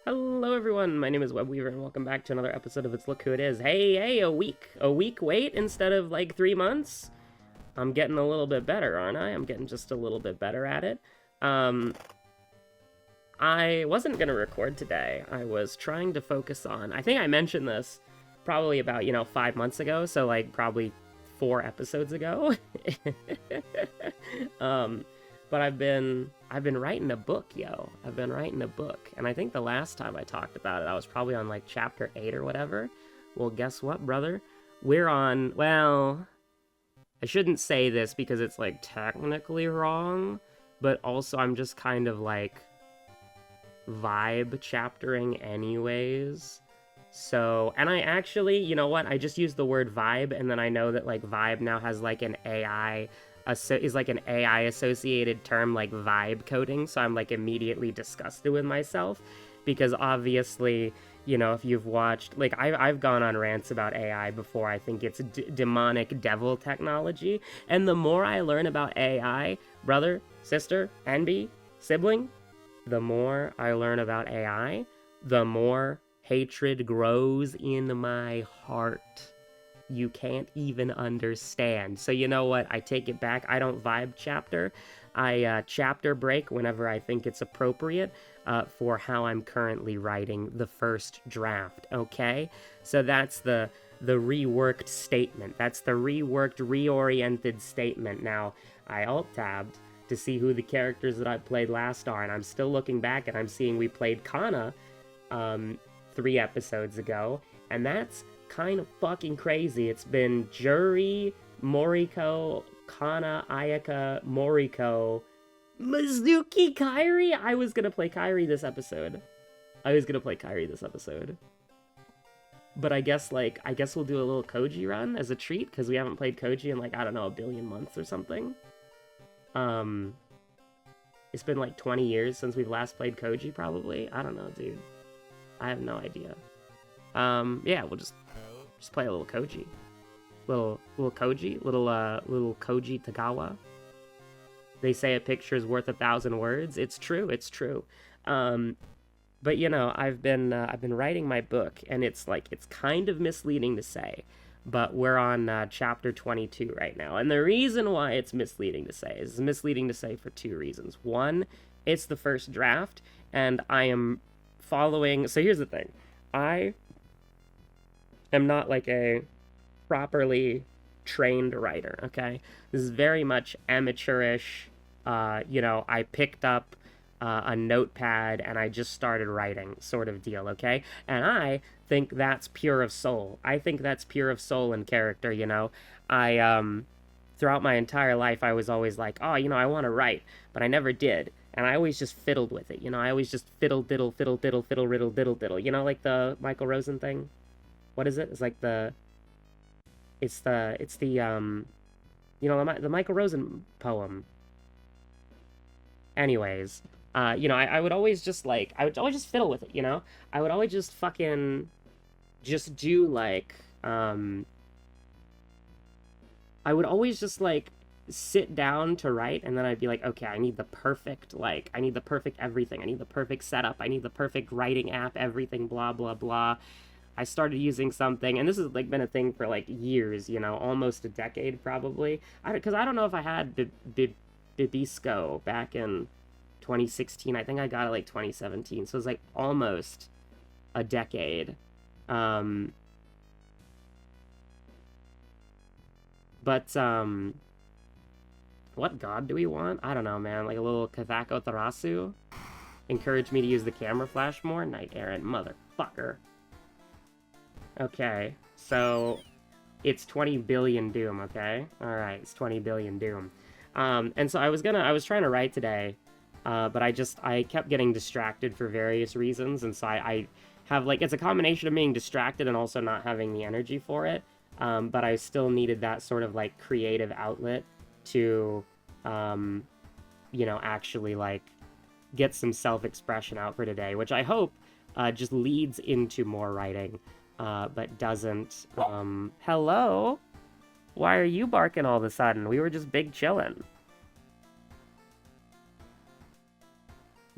Hello everyone, my name is Webweaver and welcome back to another episode of It's Look Who It Is. Hey, a week wait instead of like 3 months? I'm getting a little bit better, aren't I? I'm getting just a little bit better at it. Um, I wasn't gonna record today. I was trying to focus on, I think I mentioned this probably about, 5 months ago, so like probably 4 episodes ago. um, but I've been writing a book, yo. I've been writing a book, and I think the last time I talked about it, I was probably on like chapter 8 or whatever. Well, guess what, brother? We're on, well, I shouldn't say this because it's like technically wrong, but also I'm just kind of like vibe chaptering anyways. So, and I actually, you know what? I just used the word vibe, and then I know that like vibe now has like an AI is like an AI associated term, like vibe coding. So I'm like immediately disgusted with myself because obviously, if you've watched, like I've gone on rants about AI before. I think it's demonic devil technology, and the more I learn about AI, brother, sister, envy, sibling, the more I learn about AI, the more hatred grows in my heart. You can't even understand. So you know what? I take it back. I don't vibe chapter. I chapter break whenever I think it's appropriate for how I'm currently writing the first draft, okay? So that's the reworked statement. That's the reworked, reoriented statement. Now, I alt-tabbed to see who the characters that I played last are, and I'm still looking back and I'm seeing we played Kana 3 episodes ago, and that's kind of fucking crazy. It's been Juri, Moriko, Kana, Ayaka, Moriko, Mizuki, Kairi. I was gonna play Kairi this episode. But I guess we'll do a little Koji run as a treat because we haven't played Koji in like, I don't know, a billion months or something. It's been like 20 years since we've last played Koji, probably. I don't know, dude. I have no idea. Yeah, we'll just play a little Koji. Little Koji, little Koji Tagawa. They say a picture is worth 1,000 words. It's true. But I've been writing my book, and it's kind of misleading to say, but we're on chapter 22 right now. And the reason why it's misleading to say is misleading to say for 2 reasons. One, it's the first draft, and I am following. So here's the thing. I am not like a properly trained writer, okay? This is very much amateurish. I picked up a notepad and I just started writing sort of deal, okay? And I think that's pure of soul. I think that's pure of soul and character, I, throughout my entire life, I was always like, oh, I want to write, but I never did. And I always just fiddled with it, I always just fiddle, diddle, fiddle, diddle, fiddle, riddle, diddle, diddle. Like the Michael Rosen thing? What is it? It's like the the Michael Rosen poem. Anyways, I would always just fiddle with it, I would always just fucking just do like I would always just like sit down to write, and then I'd be like, okay, I need the perfect everything. I need the perfect setup. I need the perfect writing app, everything, blah, blah, blah. I started using something, and this has like been a thing for like years, almost a decade probably. Because I don't know if I had Bibisco back in 2016. I think I got it like 2017, so it's like almost a decade. But what god do we want? I don't know, man. Like a little Kathako Tharasu? Encourage me to use the camera flash more? Knight Errant, motherfucker. Okay, so it's 20 billion Doom, okay? Alright, it's 20 billion Doom. And so I was trying to write today, but I kept getting distracted for various reasons, and so I have, like, it's a combination of being distracted and also not having the energy for it, but I still needed that sort of, like, creative outlet to, actually, like, get some self-expression out for today, which I hope just leads into more writing. But doesn't. Hello? Why are you barking all of a sudden? We were just big chillin'.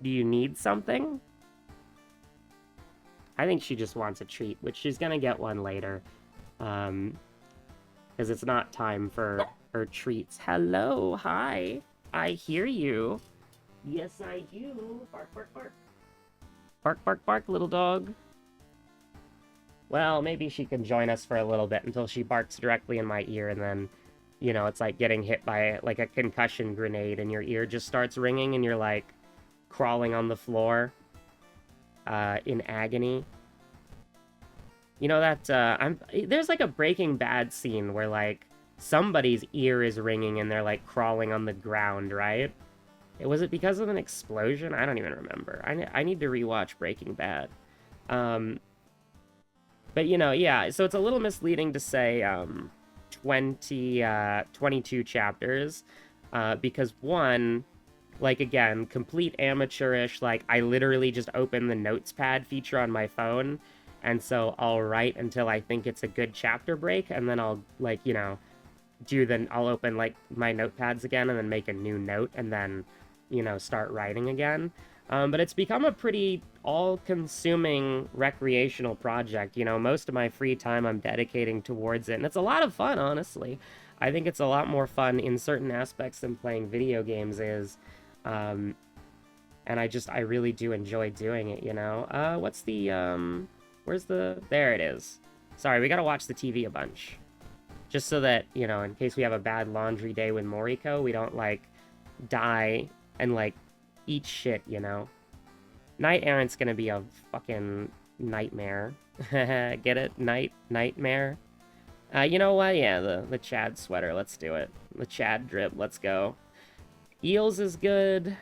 Do you need something? I think she just wants a treat, which she's gonna get one later. Because it's not time for her treats. Hello, hi. I hear you. Yes, I do. Bark, bark, bark. Bark, bark, bark, little dog. Well, maybe she can join us for a little bit until she barks directly in my ear, and then, you know, it's like getting hit by, like, a concussion grenade, and your ear just starts ringing, and you're, like, crawling on the floor, in agony. You know that, there's, like, a Breaking Bad scene where, like, somebody's ear is ringing, and they're, like, crawling on the ground, right? Was it because of an explosion? I don't even remember. I need to rewatch Breaking Bad. But, you know, yeah, so it's a little misleading to say 22 chapters, because one, like, again, complete amateurish, like, I literally just open the notes pad feature on my phone, and so I'll write until I think it's a good chapter break, and then I'll, like, you know, I'll open, like, my notepads again, and then make a new note, and then, you know, start writing again. But it's become a pretty all-consuming recreational project. You know, most of my free time I'm dedicating towards it, and it's a lot of fun, honestly. I think it's a lot more fun in certain aspects than playing video games is. And I really do enjoy doing it, you know? What's the, there it is. Sorry, we gotta watch the TV a bunch. Just so that, you know, in case we have a bad laundry day with Moriko, we don't, like, die and, like, eat shit, you know? Knight Errant's gonna be a fucking nightmare. Get it? Nightmare? You know what? Yeah, the Chad sweater. Let's do it. The Chad drip. Let's go. Eels is good.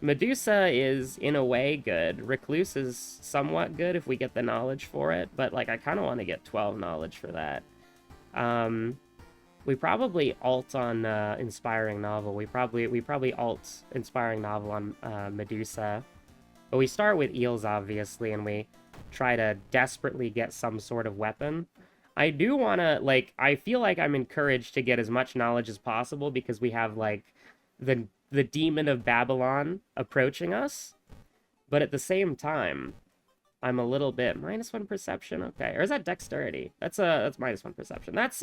Medusa is, in a way, good. Recluse is somewhat good if we get the knowledge for it, but, like, I kind of want to get 12 knowledge for that. We probably alt on Inspiring Novel. We probably alt Inspiring Novel on Medusa. But we start with Eels, obviously, and we try to desperately get some sort of weapon. I do want to, like, I feel like I'm encouraged to get as much knowledge as possible because we have, like, the Demon of Babylon approaching us. But at the same time, I'm a little bit... -1 perception? Okay. Or is that dexterity? That's -1 perception. That's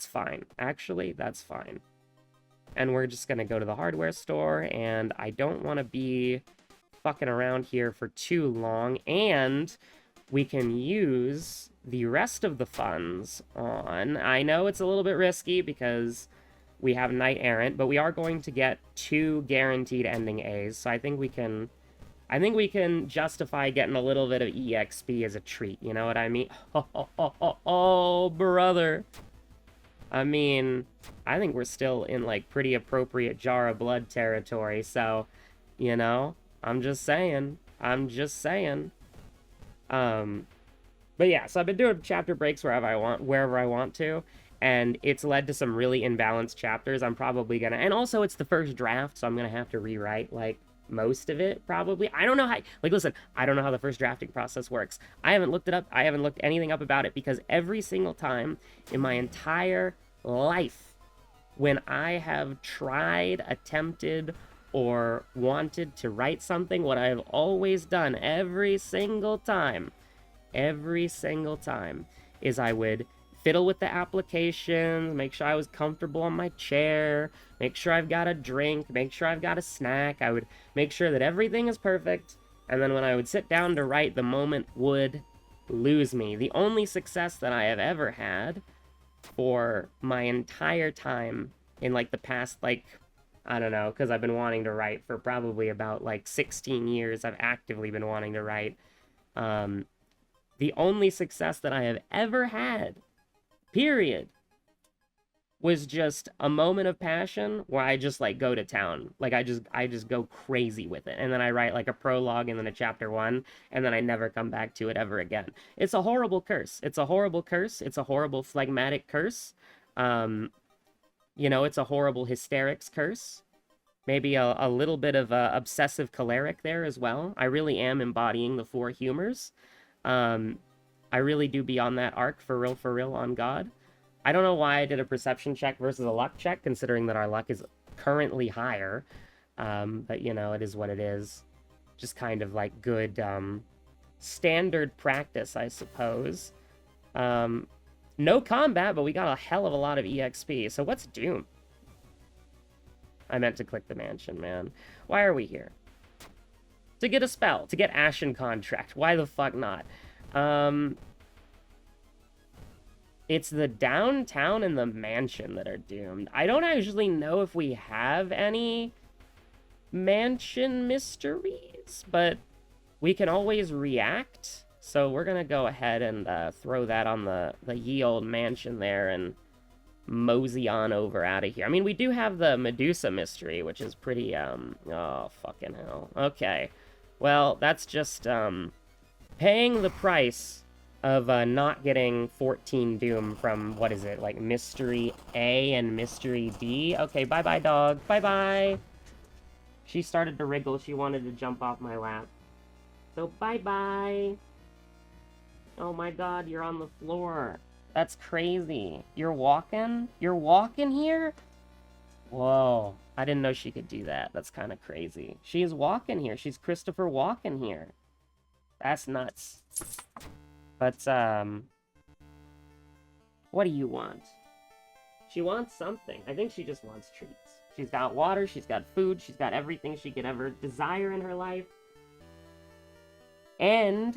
fine. Actually, that's fine. And we're just gonna go to the hardware store, and I don't want to be fucking around here for too long, and we can use the rest of the funds on... I know it's a little bit risky because we have Knight Errant, but we are going to get 2 guaranteed ending A's, so I think we can justify getting a little bit of EXP as a treat, you know what I mean? Oh, brother. I mean, I think we're still in, like, pretty appropriate Jar of Blood territory, so, you know, I'm just saying. But yeah, so I've been doing chapter breaks wherever I want to, and it's led to some really imbalanced chapters. I'm probably gonna, and also it's the first draft, so I'm gonna have to rewrite, like, most of it, probably. I don't know how, like, listen, I don't know how the first drafting process works. I haven't looked it up. I haven't looked anything up about it because every single time in my entire life when I have tried, attempted, or wanted to write something, what I have always done every single time is I would fiddle with the applications, make sure I was comfortable on my chair, make sure I've got a drink, make sure I've got a snack. I would make sure that everything is perfect, and then when I would sit down to write, the moment would lose me. The only success that I have ever had for my entire time in, like, the past, like, I don't know, because I've been wanting to write for probably about, like, 16 years. I've actively been wanting to write. The only success that I have ever had, period, was just a moment of passion where I just, like, go to town. Like, I just go crazy with it. And then I write, like, a prologue and then a chapter 1, and then I never come back to it ever again. It's a horrible curse. It's a horrible curse. It's a horrible phlegmatic curse. You know, it's a horrible hysterics curse. Maybe a little bit of obsessive choleric there as well. I really am embodying the 4 humors. I really do be on that arc for real on God. I don't know why I did a perception check versus a luck check, considering that our luck is currently higher. But, you know, it is what it is. just kind of like good standard practice, I suppose. No combat, but we got a hell of a lot of EXP. So what's Doom? I meant to click the mansion, man. Why are we here? To get a spell, to get Ashen Contract. Why the fuck not? It's the downtown and the mansion that are doomed. I don't actually know if we have any mansion mysteries, but we can always react. So we're gonna go ahead and throw that on the ye old mansion there and mosey on over out of here. I mean, we do have the Medusa mystery, which is pretty, oh, fucking hell. Okay. Well, that's just, paying the price of, not getting 14 Doom from, what is it, like, Mystery A and Mystery D? Okay, bye-bye, dog. Bye-bye! She started to wriggle. She wanted to jump off my lap. So, bye-bye! Oh my god, you're on the floor. That's crazy. You're walking? You're walking here? Whoa. I didn't know she could do that. That's kind of crazy. She is walking here. She's Christopher Walken here. That's nuts. But, what do you want? She wants something. I think she just wants treats. She's got water, she's got food, she's got everything she could ever desire in her life. And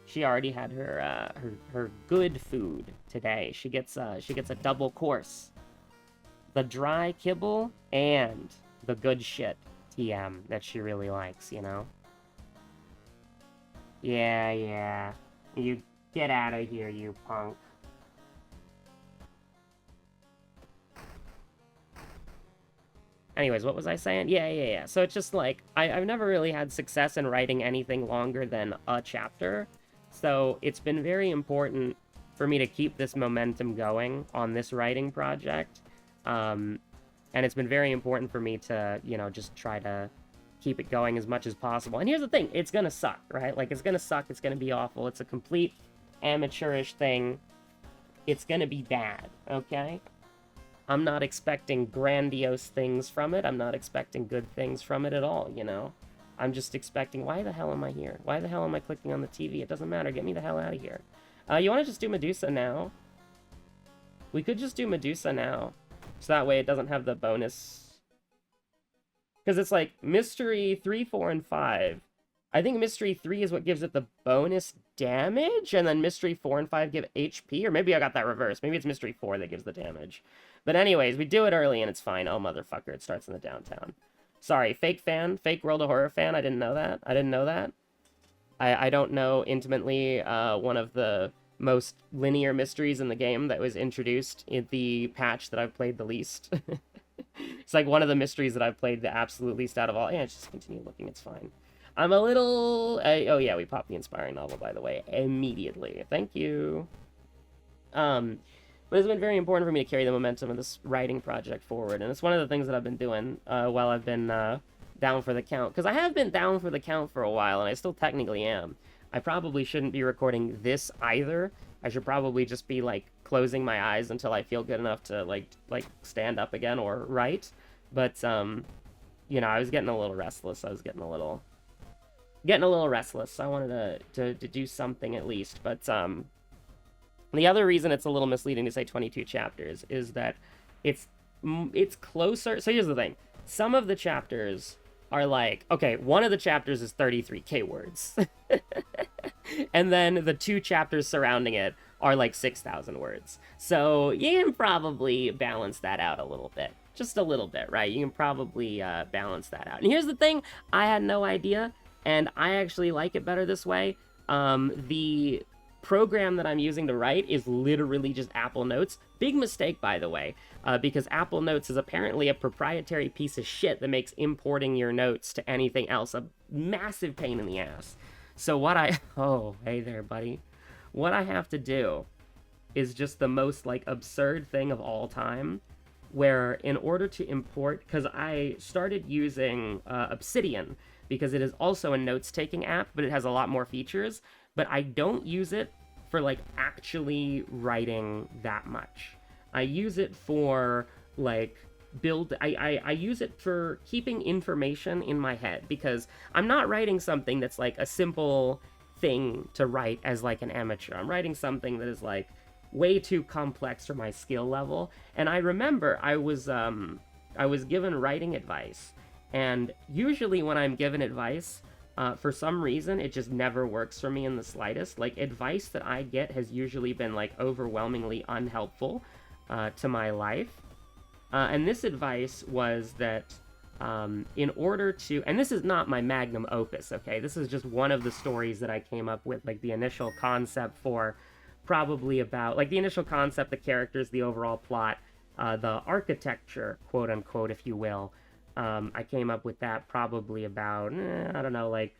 she already had her her good food today. She gets a double course. The dry kibble and the good shit TM that she really likes, you know? Yeah. You get out of here, you punk. Anyways, what was I saying? Yeah. So it's just like, I've never really had success in writing anything longer than a chapter. So it's been very important for me to keep this momentum going on this writing project. And it's been very important for me to, you know, just try to keep it going as much as possible. And here's the thing, it's gonna suck, right? Like, it's gonna suck, it's gonna be awful, it's a complete amateurish thing. It's gonna be bad, okay? I'm not expecting grandiose things from it. I'm not expecting good things from it at all, you know? I'm just expecting, why the hell am I here? Why the hell am I clicking on the TV? It doesn't matter, get me the hell out of here. You wanna just do Medusa now? We could just do Medusa now. So that way it doesn't have the bonus. Because it's like, Mystery 3, 4, and 5. I think Mystery 3 is what gives it the bonus damage, and then Mystery 4 and 5 give HP, or maybe I got that reversed. Maybe it's Mystery 4 that gives the damage. But anyways, we do it early and it's fine. Oh, motherfucker, it starts in the downtown. Sorry, fake fan, fake World of Horror fan, I didn't know that. I don't know intimately one of the most linear mysteries in the game that was introduced in the patch that I've played the least. It's like one of the mysteries that I've played the absolute least out of all. Yeah, just continue looking, it's fine. I'm a little... oh yeah, we popped the inspiring novel, by the way, immediately. Thank you. But it's been very important for me to carry the momentum of this writing project forward, and it's one of the things that I've been doing while I've been down for the count. Because I have been down for the count for a while, and I still technically am. I probably shouldn't be recording this either. I should probably just be, like, closing my eyes until I feel good enough to, like stand up again or write. But, you know, I was getting a little restless. I was getting a little restless. I wanted to do something at least. But, the other reason it's a little misleading to say 22 chapters is that it's closer. So here's the thing. Some of the chapters are like, okay, one of the chapters is 33k words. And then the two chapters surrounding it are like 6,000 words. So you can probably balance that out a little bit. Just a little bit, right? You can probably balance that out. And here's the thing. I had no idea, and I actually like it better this way. The program that I'm using to write is literally just Apple Notes. Big mistake, by the way, because Apple Notes is apparently a proprietary piece of shit that makes importing your notes to anything else a massive pain in the ass. So oh, hey there, buddy. What I have to do is just the most, like, absurd thing of all time, where in order to import, because I started using Obsidian, because it is also a notes-taking app, but it has a lot more features, but I don't use it for, like, actually writing that much. I use it for, like, I use it for keeping information in my head, because I'm not writing something that's like a simple thing to write as like an amateur. I'm writing something that is like way too complex for my skill level. And I remember I was given writing advice, and usually when I'm given advice, for some reason, it just never works for me in the slightest. Like, advice that I get has usually been, like, overwhelmingly unhelpful to my life. And this advice was that in order to... And this is not my magnum opus, okay? This is just one of the stories that I came up with, like, the initial concept for probably about... Like, the initial concept, the characters, the overall plot, the architecture, quote-unquote, if you will. I came up with that probably about, I don't know, like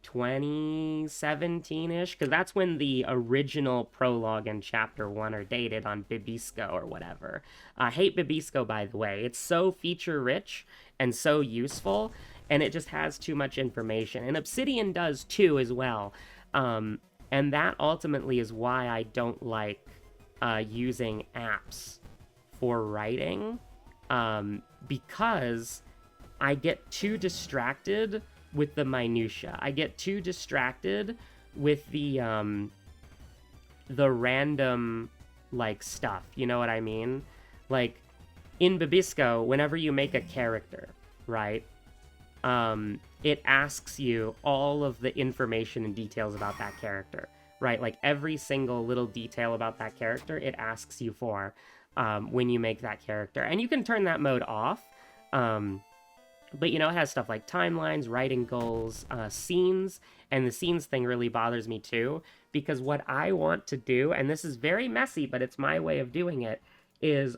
2017-ish, because that's when the original prologue and chapter 1 are dated on Bibisco or whatever. I hate Bibisco, by the way. It's so feature-rich and so useful, and it just has too much information. And Obsidian does too, as well. And that ultimately is why I don't like using apps for writing, because I get too distracted with the minutia. I get too distracted with the random, like, stuff. You know what I mean? Like, in Bibisco, whenever you make a character, right, it asks you all of the information and details about that character, right? Like, every single little detail about that character, it asks you for when you make that character. And you can turn that mode off, but, you know, it has stuff like timelines, writing goals, scenes, and the scenes thing really bothers me too, because what I want to do, and this is very messy, but it's my way of doing it, is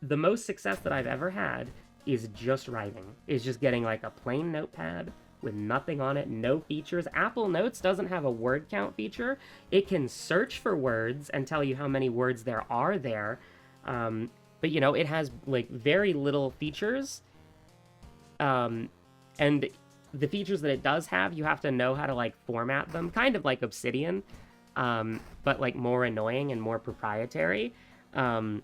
the most success that I've ever had is just writing, is just getting like a plain notepad with nothing on it, no features. Apple Notes doesn't have a word count feature. It can search for words and tell you how many words there are there, but, you know, it has like very little features. And the features that it does have, you have to know how to, like, format them, kind of like Obsidian, but, like, more annoying and more proprietary, and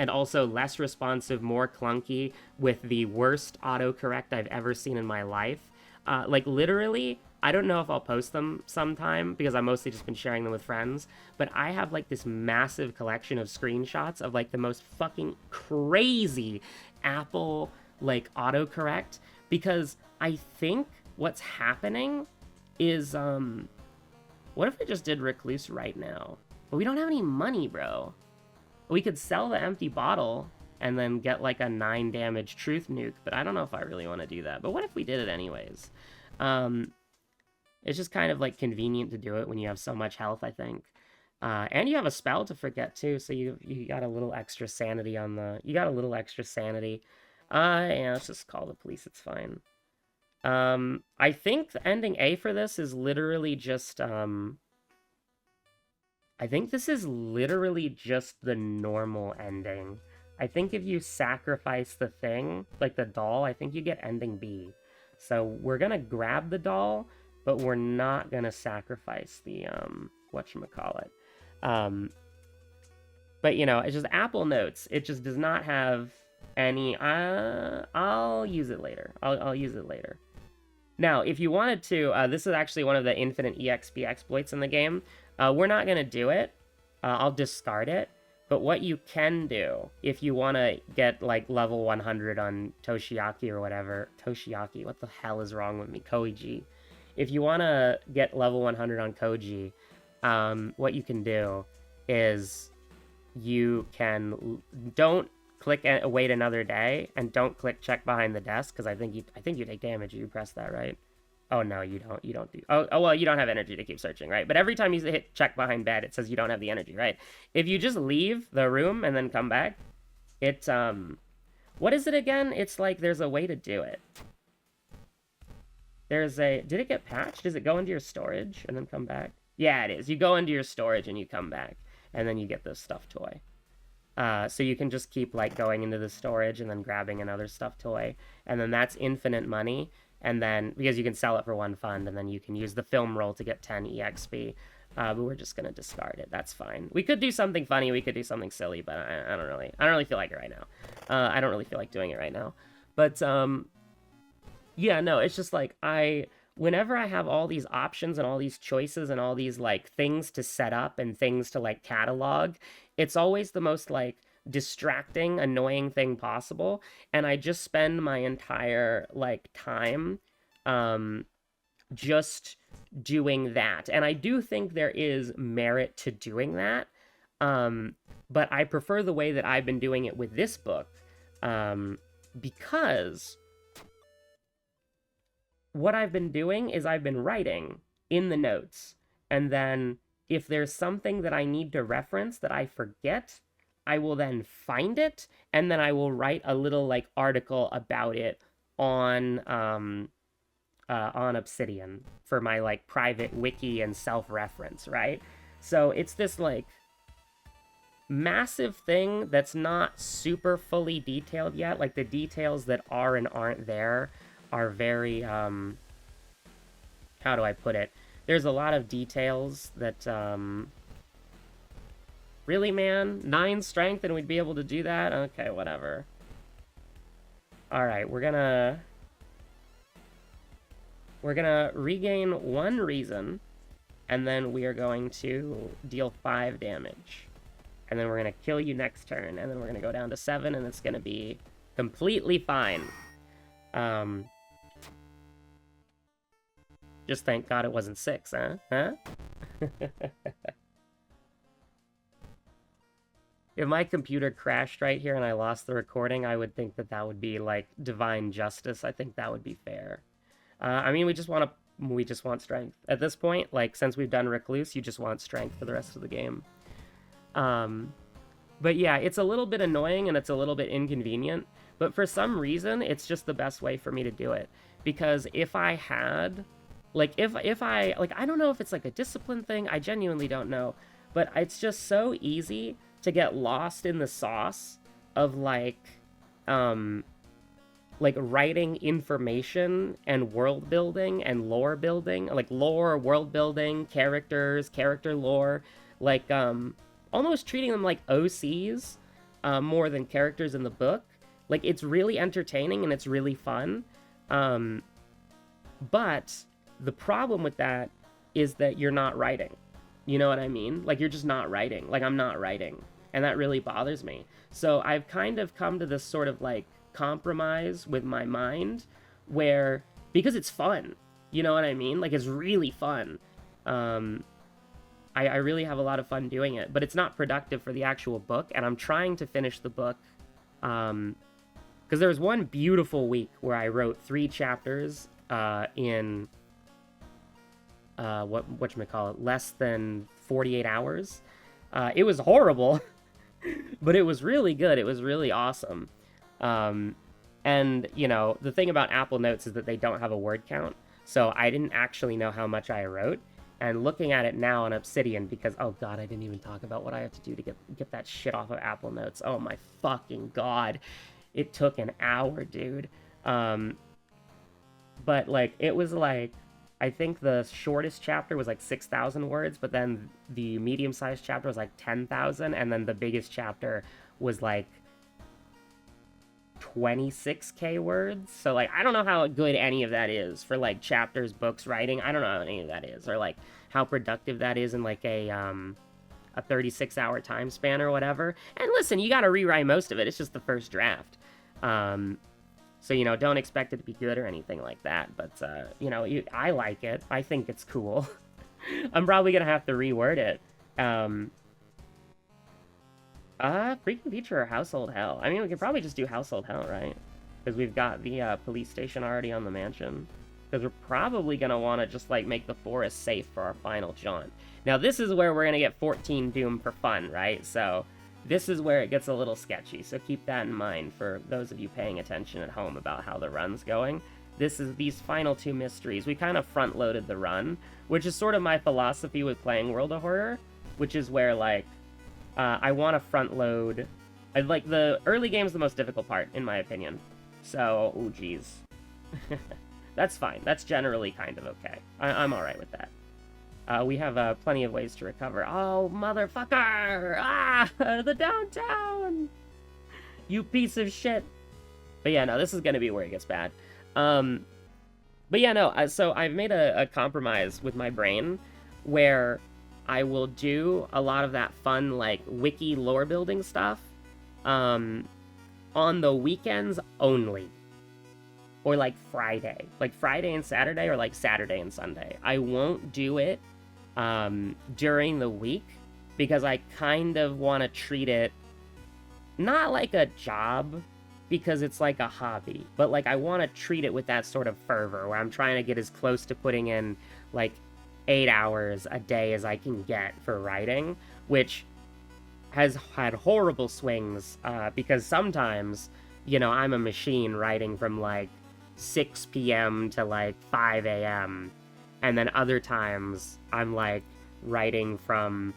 also less responsive, more clunky, with the worst autocorrect I've ever seen in my life. Like, literally, I don't know if I'll post them sometime, because I've mostly just been sharing them with friends, but I have, like, this massive collection of screenshots of, like, the most fucking crazy Apple, like, autocorrect, because I think what's happening is, what if I just did Recluse right now? But we don't have any money, bro. We could sell the empty bottle and then get, like, a 9 damage truth nuke, but I don't know if I really want to do that. But what if we did it anyways? It's just kind of, like, convenient to do it when you have so much health, I think. And you have a spell to forget, too, so you got a little extra sanity on the... You got a little extra sanity. Yeah, let's just call the police, it's fine. I think the ending A for this is literally just, I think this is literally just the normal ending. I think if you sacrifice the thing, like the doll, I think you get ending B. So we're gonna grab the doll, but we're not gonna sacrifice the, whatchamacallit. But, you know, it's just Apple Notes. It just does not have... any, I'll use it later. I'll use it later. Now, if you wanted to, this is actually one of the infinite EXP exploits in the game. We're not going to do it. I'll discard it. But what you can do, if you want to get, like, level 100 on Toshiaki or whatever... Toshiaki, what the hell is wrong with me? Koji. If you want to get level 100 on Koji, what you can do is you can... Don't click wait another day, and don't click check behind the desk, because I think you take damage if you press that, right? Oh no, you don't do... Oh well, you don't have energy to keep searching, right? But every time you hit check behind bed, it says you don't have the energy, right? If you just leave the room and then come back, it's what is it again? It's like there's a way to do it. There's a... Did it get patched? Does it go into your storage and then come back? Yeah, it is. You go into your storage and you come back, and then you get this stuffed toy. So you can just keep, like, going into the storage and then grabbing another stuffed toy. And then that's infinite money. And then, because you can sell it for 1 fund, and then you can use the film roll to get 10 EXP. But we're just gonna discard it. That's fine. We could do something funny. We could do something silly, but I don't really feel like it right now. I don't really feel like doing it right now. But yeah, no, it's just like whenever I have all these options and all these choices and all these like things to set up and things to like catalog, it's always the most like distracting, annoying thing possible. And I just spend my entire like time just doing that. And I do think there is merit to doing that. But I prefer the way that I've been doing it with this book, because what I've been doing is I've been writing in the notes, and then if there's something that I need to reference that I forget, I will then find it, and then I will write a little like article about it on Obsidian for my like private wiki and self-reference, right? So it's this like massive thing that's not super fully detailed yet. Like the details that are and aren't there are very how do I put it? There's a lot of details that really, man? 9 strength and we'd be able to do that? Okay, whatever. Alright, we're gonna regain 1 reason, and then we are going to deal 5 damage. And then we're gonna kill you next turn, and then we're gonna go down to 7, and it's gonna be completely fine. Just thank God it wasn't 6, huh? Huh? If my computer crashed right here and I lost the recording, I would think that that would be, like, divine justice. I think that would be fair. I mean, we just want strength. At this point, like, since we've done Recluse, you just want strength for the rest of the game. But yeah, it's a little bit annoying and it's a little bit inconvenient, but for some reason, it's just the best way for me to do it. Because if I had... Like, if I, like, I don't know if it's, like, a discipline thing. I genuinely don't know. But it's just so easy to get lost in the sauce of, like, writing information and world building and lore building. Like, lore, world building, characters, character lore. Like, almost treating them like OCs more than characters in the book. Like, it's really entertaining and it's really fun. But... the problem with that is that you're not writing. You know what I mean? Like, you're just not writing. Like, I'm not writing. And that really bothers me. So I've kind of come to this sort of, like, compromise with my mind where... because it's fun. You know what I mean? Like, it's really fun. I really have a lot of fun doing it. But it's not productive for the actual book. And I'm trying to finish the book. Because there was one beautiful week where I wrote 3 chapters in... whatchamacallit, less than 48 hours. It was horrible, but it was really good. It was really awesome. And, you know, the thing about Apple Notes is that they don't have a word count, so I didn't actually know how much I wrote. And looking at it now on Obsidian, because, oh god, I didn't even talk about what I have to do to get that shit off of Apple Notes. Oh my fucking god. It took an hour, dude. But, like, it was like... I think the shortest chapter was like 6,000 words, but then the medium-sized chapter was like 10,000, and then the biggest chapter was like 26k words. So, like, I don't know how good any of that is for, like, chapters, books, writing. I don't know how any of that is, or, like, how productive that is in, like, a 36-hour time span or whatever. And listen, you gotta rewrite most of it. It's just the first draft. So, you know, don't expect it to be good or anything like that. But, you know, I like it. I think it's cool. I'm probably going to have to reword it. Frequent feature or household hell? I mean, we could probably just do household hell, right? Because we've got the police station already on the mansion. Because we're probably going to want to just, like, make the forest safe for our final jaunt. Now, this is where we're going to get 14 Doom for fun, right? So... this is where it gets a little sketchy, so keep that in mind for those of you paying attention at home about how the run's going. These final 2 mysteries, we kind of front-loaded the run, which is sort of my philosophy with playing World of Horror, which is where, like, I want to front-load... like, the early game's the most difficult part, in my opinion. So, oh, geez. That's fine. That's generally kind of okay. I'm alright with that. We have plenty of ways to recover. Oh, motherfucker! Ah, the downtown! You piece of shit! But yeah, no, this is gonna be where it gets bad. But yeah, no, so I've made a compromise with my brain where I will do a lot of that fun, like, wiki lore building stuff on the weekends only. Or, like, Friday. Like, Friday and Saturday, or, like, Saturday and Sunday. I won't do it during the week because I kind of want to treat it not like a job, because it's like a hobby, but like I want to treat it with that sort of fervor where I'm trying to get as close to putting in like 8 hours a day as I can get for writing, which has had horrible swings because sometimes, you know, I'm a machine writing from like 6 p.m. to like 5 a.m. And then other times I'm like writing from,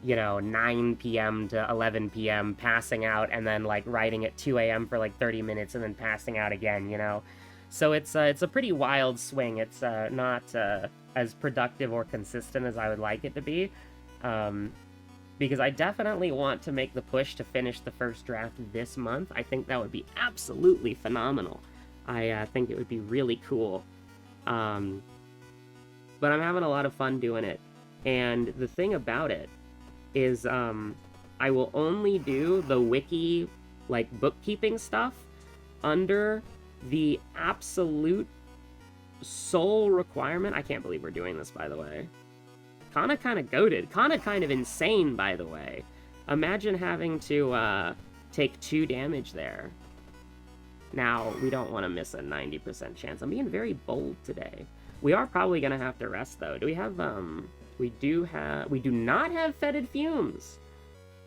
you know, 9 p.m. to 11 p.m., passing out, and then, like, writing at 2 a.m. for, like, 30 minutes, and then passing out again, you know? So it's a pretty wild swing. It's not as productive or consistent as I would like it to be, because I definitely want to make the push to finish the first draft this month. I think that would be absolutely phenomenal. I think it would be really cool. But I'm having a lot of fun doing it. And the thing about it is I will only do the wiki, like, bookkeeping stuff under the absolute sole requirement. I can't believe we're doing this, by the way. Kana kind of goated. Kana kind of insane, by the way. Imagine having to take 2 damage there. Now, we don't want to miss a 90% chance. I'm being very bold today. We are probably going to have to rest, though. Do we have, we do not have fetid fumes.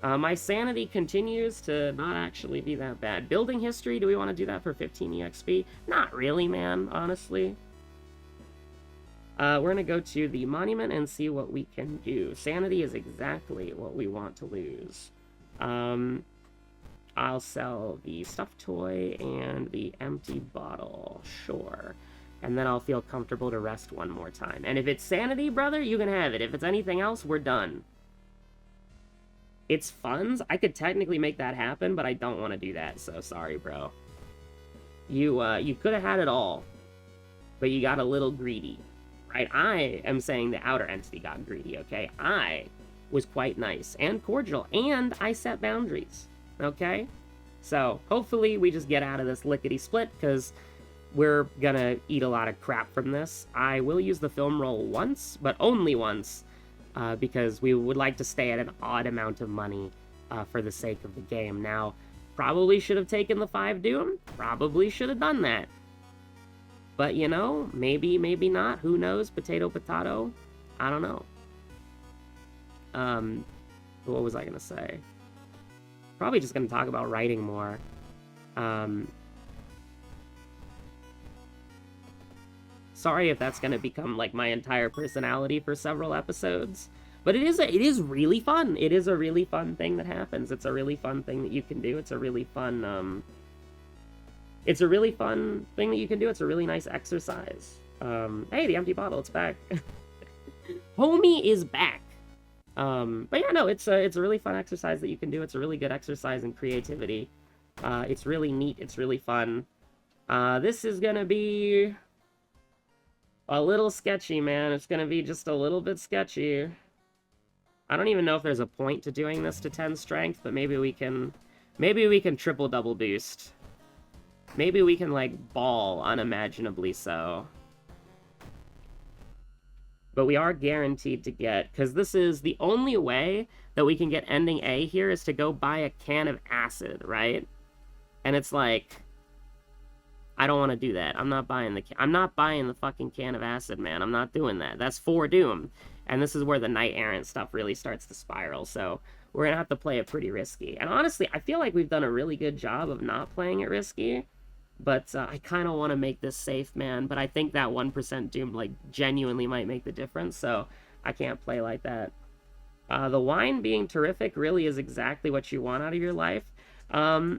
My sanity continues to not actually be that bad. Building history, do we want to do that for 15 EXP? Not really, man, honestly. We're going to go to the monument and see what we can do. Sanity is exactly what we want to lose. I'll sell the stuffed toy and the empty bottle, sure. And then I'll feel comfortable to rest one more time. And if it's sanity, brother, you can have it. If it's anything else, we're done. It's funds. I could technically make that happen, but I don't want to do that, so sorry, bro. You could have had it all, but you got a little greedy, right? I am saying the outer entity got greedy, okay? I was quite nice and cordial, and I set boundaries, okay? So hopefully we just get out of this lickety-split, because we're gonna eat a lot of crap from this. I will use the film roll once, but only once, because we would like to stay at an odd amount of money for the sake of the game. Now, probably should have taken the 5 Doom. Probably should have done that. But, you know, maybe, maybe not. Who knows? Potato, potato. I don't know. What was I gonna say? Probably just gonna talk about writing more. Sorry if that's gonna become like my entire personality for several episodes, but it is really fun. It is a really fun thing that happens. It's a really fun thing that you can do. It's a really fun thing that you can do. It's a really nice exercise. Hey, the empty bottle, it's back. Homie is back. But yeah, no, it's a really fun exercise that you can do. It's a really good exercise in creativity. It's really neat. It's really fun. This is gonna be a little sketchy, man. It's gonna be just a little bit sketchy. I don't even know if there's a point to doing this to 10 strength, but maybe we can triple double boost. Maybe we can, like, ball unimaginably so. But we are guaranteed to get, because this is the only way that we can get ending A here is to go buy a can of acid, right? And it's like, I don't want to do that. I'm not buying the fucking can of acid, man. I'm not doing that. That's 4 Doom. And this is where the Knight Errant stuff really starts to spiral, so we're gonna have to play it pretty risky. And honestly, I feel like we've done a really good job of not playing it risky, but I kind of want to make this safe, man. But I think that 1% Doom, like, genuinely might make the difference, so I can't play like that. The wine being terrific really is exactly what you want out of your life. I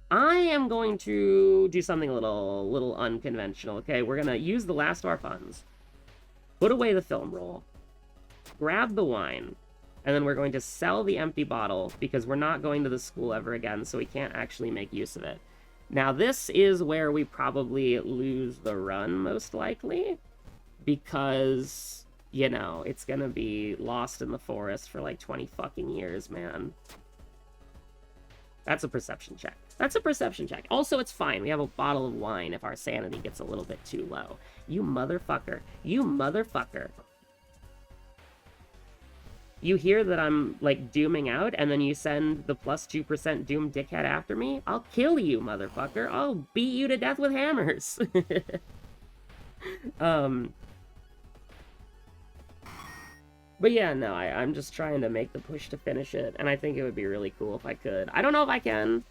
am going to do something a little unconventional, okay? We're going to use the last of our funds. put away the film roll, grab the wine, and then we're going to sell the empty bottle because we're not going to the school ever again, so we can't actually make use of it. Now, this is where we probably lose the run, most likely, because, you know, it's gonna be lost in the forest for like 20 fucking years, man. That's a perception check. That's a perception check. Also, it's fine. We have a bottle of wine if our sanity gets a little bit too low. You motherfucker. You motherfucker. You hear that I'm, like, dooming out, and then you send the plus 2% doom dickhead after me? I'll kill you, motherfucker. I'll beat you to death with hammers. But yeah, no, I'm just trying to make the push to finish it, and I think it would be really cool if I could. I don't know if I can.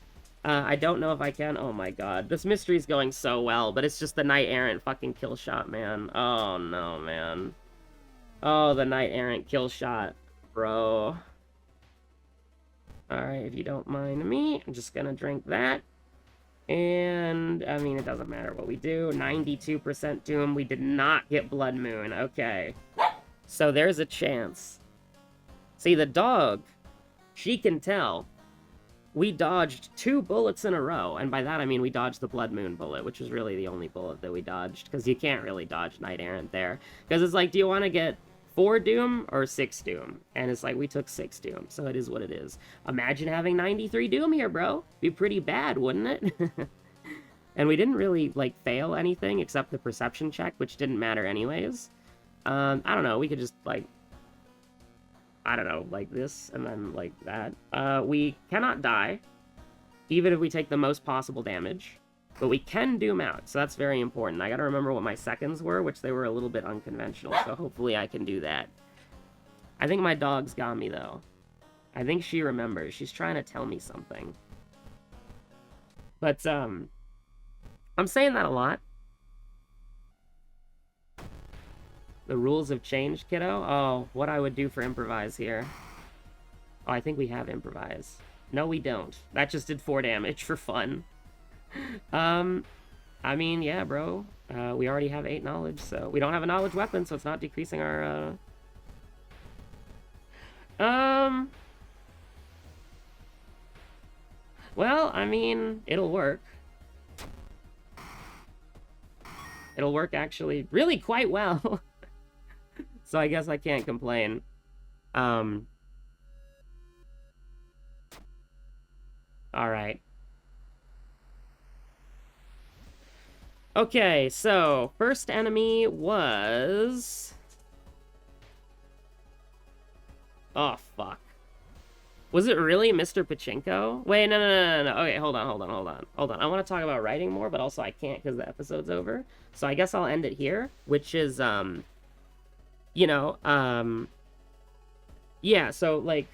I don't know if I can. Oh my god. This mystery's going so well, but it's just the Knight Errant fucking kill shot, man. Oh no, man. Oh, the Knight Errant kill shot, bro. Alright, if you don't mind me, I'm just gonna drink that. And, I mean, it doesn't matter what we do. 92% doom. We did not get Blood Moon. Okay. So there's a chance. See, the dog, she can tell. We dodged 2 bullets in a row, and by that I mean we dodged the Blood Moon bullet, which was really the only bullet that we dodged, because you can't really dodge Knight Errant there. Because it's like, do you want to get 4 doom or 6 doom? And it's like, we took 6 doom, so it is what it is. Imagine having 93 doom here, bro. Be pretty bad, wouldn't it? And we didn't really, like, fail anything except the perception check, which didn't matter anyways. I don't know, we could just, like, I don't know, like this, and then like that. We cannot die, even if we take the most possible damage, but we can doom out, so that's very important. I gotta remember what my seconds were, which they were a little bit unconventional, so hopefully I can do that. I think my dog's got me, though. I think she remembers. She's trying to tell me something. But, I'm saying that a lot. The rules have changed, kiddo? Oh, what I would do for improvise here. Oh, I think we have improvise. No, we don't. That just did 4 damage for fun. I mean, yeah, bro. We already have 8 knowledge, so... We don't have a knowledge weapon, so it's not decreasing our, Well, I mean, it'll work. It'll work, actually, really quite well. So I guess I can't complain. Alright. Okay, so, first enemy was... Oh, fuck. Was it really Mr. Pachinko? Wait, no. Okay, hold on. I want to talk about writing more, but also I can't because the episode's over. So I guess I'll end it here, which is, you know, yeah, so, like,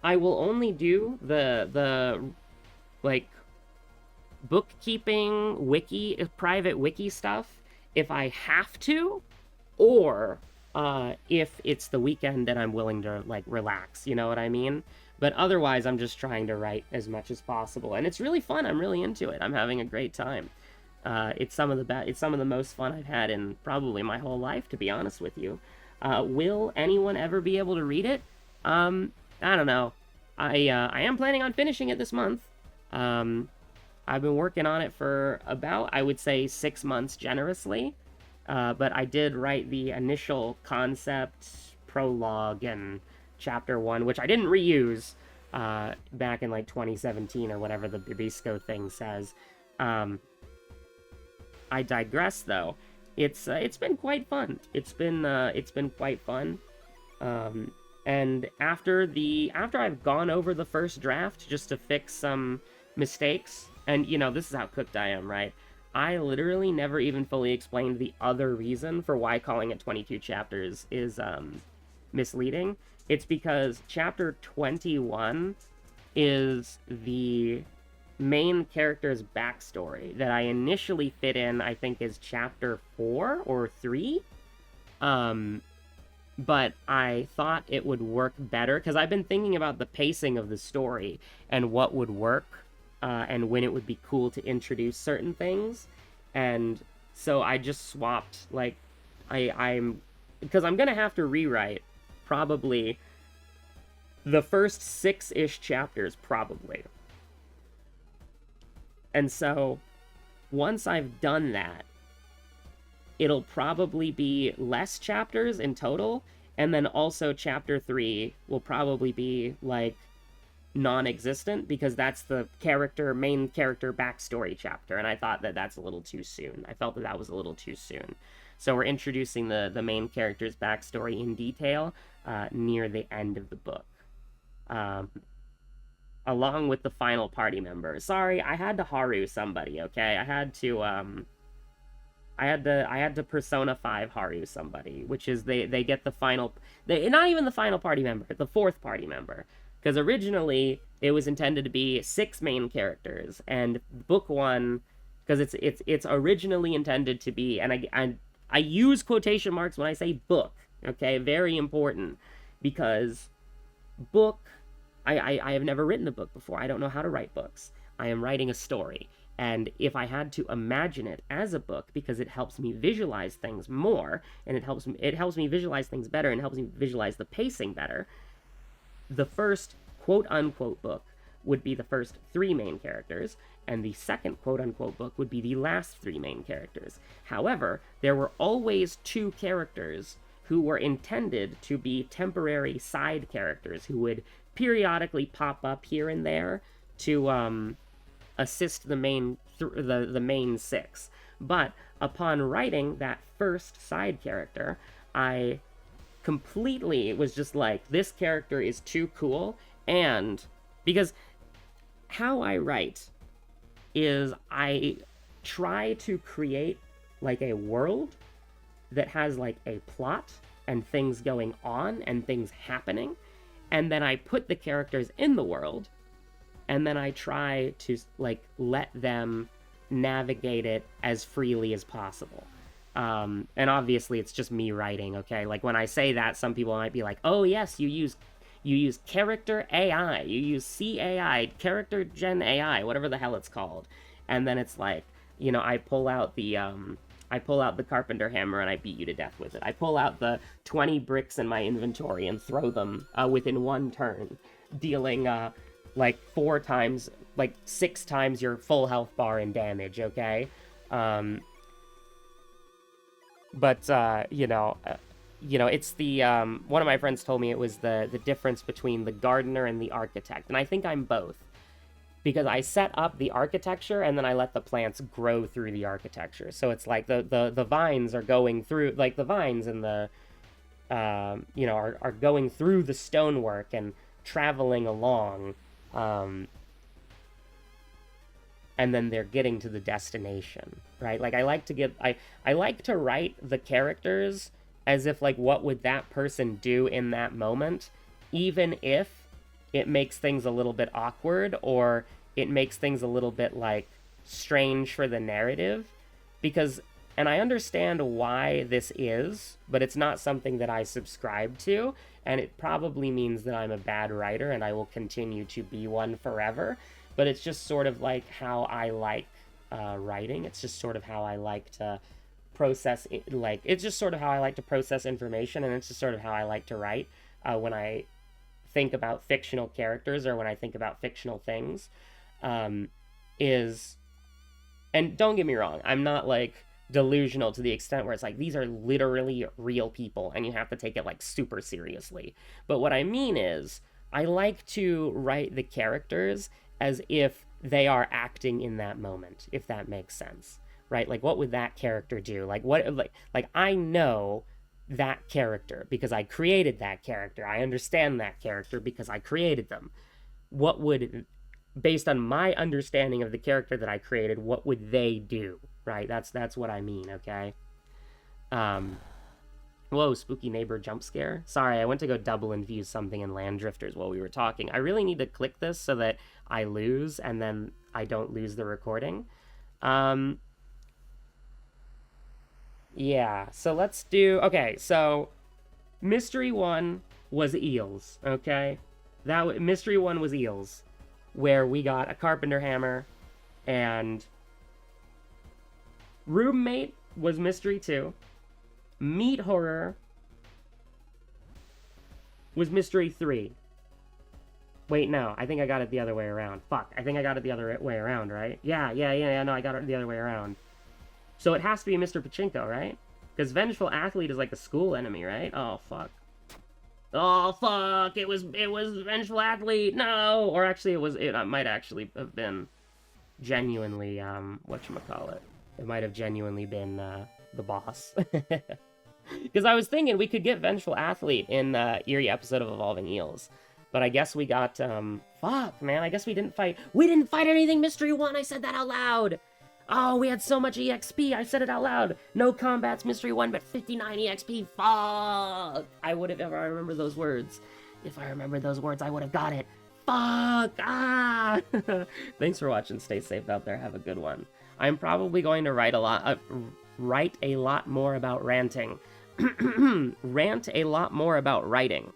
I will only do the like, bookkeeping, private wiki stuff if I have to, or, if it's the weekend that I'm willing to, like, relax, you know what I mean? But otherwise, I'm just trying to write as much as possible, and it's really fun. I'm really into it. I'm having a great time. It's some of the most fun I've had in probably my whole life, to be honest with you. Will anyone ever be able to read it? I don't know. I am planning on finishing it this month. I've been working on it for about, I would say, 6 months generously. But I did write the initial concept, prologue, and chapter 1, which I didn't reuse back in, like, 2017 or whatever the Bibisco thing says. I digress, though. It's been quite fun. It's been quite fun. And after I've gone over the first draft just to fix some mistakes, and, you know, this is how cooked I am, right? I literally never even fully explained the other reason for why calling it 22 chapters is misleading. It's because chapter 21 is the main character's backstory that I initially fit in, I think, is chapter 4 or 3. But I thought it would work better, because I've been thinking about the pacing of the story and what would work, and when it would be cool to introduce certain things. And so I just swapped, like, Because I'm gonna have to rewrite probably the first 6-ish chapters, probably. And so, once I've done that, it'll probably be less chapters in total, and then also chapter 3 will probably be, like, non-existent, because that's the main character backstory chapter, and I thought that that's a little too soon. I felt that that was a little too soon. So we're introducing the main character's backstory in detail near the end of the book. Along with the final party member. Sorry, I had to Haru somebody, okay? I had to Persona 5 Haru somebody, which is they get the final... not even the final party member, the fourth party member. Because originally, it was intended to be 6 main characters, and book 1... Because it's originally intended to be... And I use quotation marks when I say book, okay? Very important. Because book... I have never written a book before. I don't know how to write books. I am writing a story. And if I had to imagine it as a book, because it helps me visualize things more, and it helps me visualize things better, and helps me visualize the pacing better, the first quote-unquote book would be the first 3 main characters, and the second quote-unquote book would be the last 3 main characters. However, there were always 2 characters who were intended to be temporary side characters who would periodically pop up here and there to assist the main 6. But upon writing that first side character, I completely was just like, this character is too cool. And because how I write is I try to create like a world that has like a plot and things going on and things happening, and then I put the characters in the world, and then I try to like let them navigate it as freely as possible. And obviously it's just me writing, okay? Like when I say that, some people might be like, oh yes, you use character AI, you use CAI, character gen AI, whatever the hell it's called. And then it's like, you know, I pull out the carpenter hammer and I beat you to death with it. I pull out the 20 bricks in my inventory and throw them within one turn, dealing like 6 times your full health bar in damage, okay? It's the one of my friends told me it was the difference between the gardener and the architect, and I think I'm both, because I set up the architecture and then I let the plants grow through the architecture. So it's like the vines are going through, like the vines and the are going through the stonework and traveling along, and then they're getting to the destination, right? Like I like to write the characters as if like, what would that person do in that moment, even if it makes things a little bit awkward or it makes things a little bit like strange for the narrative. Because, and I understand why this is, but it's not something that I subscribe to, and it probably means that I'm a bad writer and I will continue to be one forever. But it's just sort of like how I like writing. It's just sort of how I like to process it. Like, it's just sort of how I like to process information, and it's just sort of how I like to write when I think about fictional characters or when I think about fictional things. And don't get me wrong, I'm not like delusional to the extent where it's like, these are literally real people and you have to take it like super seriously. But what I mean is, I like to write the characters as if they are acting in that moment, if that makes sense, right? Like, what would that character do? Like, I know that character because I created that character. I understand that character because I created them. What would, based on my understanding of the character that I created, what would they do, right? That's what I mean, okay? Whoa, spooky neighbor jump scare. Sorry, I went to go double and view something in Land Drifters while we were talking. I really need to click this so that I lose and then I don't lose the recording. Yeah, so let's do... Okay, so Mystery 1 was eels, okay? Mystery 1 was eels, where we got a carpenter hammer, and roommate was Mystery 2. Meat Horror was Mystery 3. Wait, no, I think I got it the other way around. Fuck, I think I got it the other way around, right? Yeah, no, I got it the other way around. So it has to be Mr. Pachinko, right? Because Vengeful Athlete is like the school enemy, right? Oh, fuck. Oh, fuck, it was Vengeful Athlete, no! Or actually, it might actually have been genuinely, whatchamacallit. It might have genuinely been, the boss. Because I was thinking we could get Vengeful Athlete in the Eerie episode of Evolving Eels. But I guess we got, fuck, man, I guess we didn't fight anything Mystery 1, I said that out loud! Oh, we had so much EXP, I said it out loud! No combats Mystery 1, but 59 EXP, fuck! I would have, if I remember those words. If I remembered those words, I would have got it. Fuck! Ah! Thanks for watching, stay safe out there, have a good one. I'm probably going to write a lot more about ranting. Rant a lot more about writing.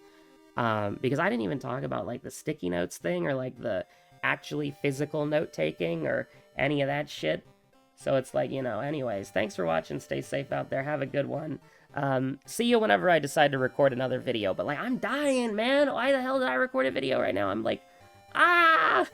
Because I didn't even talk about, like, the sticky notes thing, or, like, the actually physical note-taking, or any of that shit. So it's like, you know, anyways, thanks for watching, stay safe out there, have a good one. See you whenever I decide to record another video, but, like, I'm dying, man! Why the hell did I record a video right now? I'm like, ah!